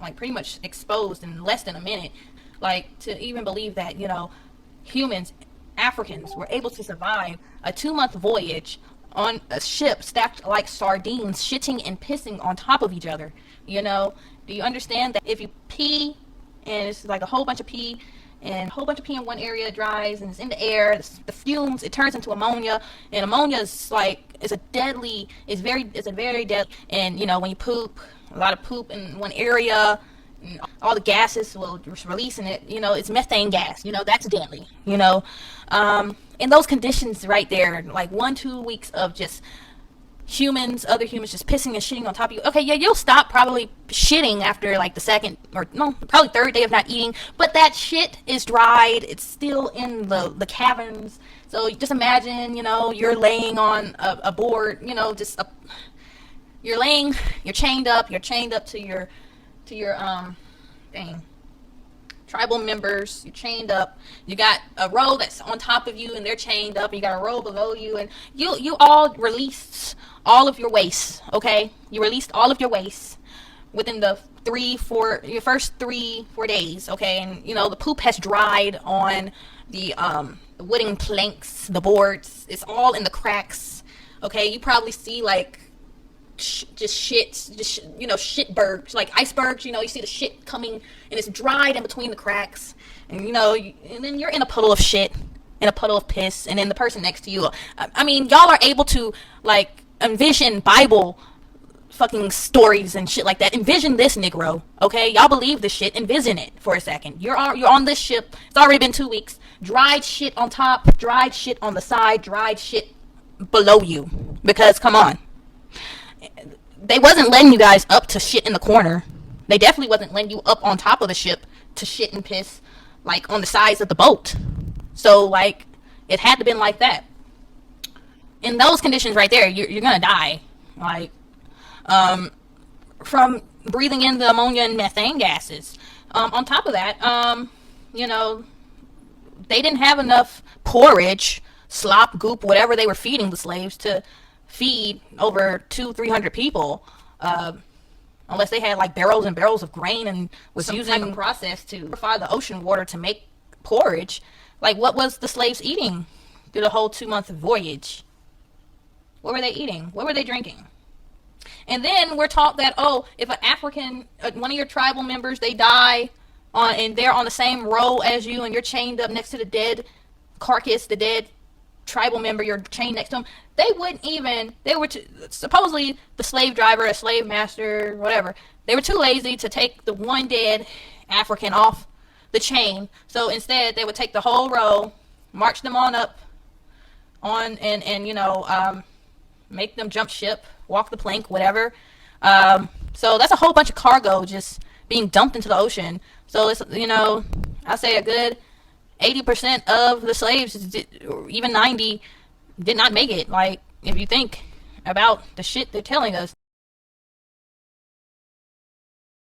like pretty much exposed in less than a minute. Like to even believe that, humans, Africans, were able to survive a 2 month voyage on a ship stacked like sardines, shitting and pissing on top of each other. Do you understand that if you pee and it's like a whole bunch of pee and a whole bunch of pee in one area dries and it's in the air, the fumes, it turns into ammonia, and ammonia is like it's a very deadly. And when you poop, a lot of poop in one area, all the gases will release in it. It's methane gas. That's deadly. In those conditions right there, like 1-2 weeks of just other humans just pissing and shitting on top of you. Okay, yeah, you'll stop probably shitting after like the second or no, probably third day of not eating, but that shit is dried. It's still in the caverns. So just imagine, you're laying on a board, you're chained up to your dang tribal members. You're chained up. You got a row that's on top of you and they're chained up, and you got a row below you, and you all released all of your waste. Okay, you released all of your waste within the your first 3-4 days. Okay, and the poop has dried on the wooden planks, the boards. It's all in the cracks. Okay, you probably see like shit bergs, like icebergs. You see the shit coming and it's dried in between the cracks, and and then you're in a puddle of shit, in a puddle of piss, and then the person next to you, I mean, y'all are able to like envision Bible fucking stories and shit like that. Envision this, Negro. Okay, y'all believe this shit. Envision it for a second. You're on this ship. It's already been 2 weeks. Dried shit on top, dried shit on the side, dried shit below you. Because come on, they wasn't letting you guys up to shit in the corner. They definitely wasn't letting you up on top of the ship to shit and piss like on the sides of the boat. So like it had to been like that. In those conditions right there, you're gonna die. Like from breathing in the ammonia and methane gases. On top of that, they didn't have enough porridge, slop, goop, whatever they were feeding the slaves to feed over 200-300 people, unless they had like barrels and barrels of grain and was some using type of process to purify the ocean water to make porridge. Like, what was the slaves eating through the whole 2 month voyage? What were they eating? What were they drinking? And then we're taught that, if an African, one of your tribal members, they die and they're on the same row as you, and you're chained up next to the dead carcass, the dead tribal member, you're chained next to them. They were supposedly the slave driver, a slave master, whatever. They were too lazy to take the one dead African off the chain. So instead, they would take the whole row, march them on up, and make them jump ship, walk the plank, whatever. So that's a whole bunch of cargo just being dumped into the ocean. So it's, I say a good 80% of the slaves, or even 90, did not make it. Like, if you think about the shit they're telling us.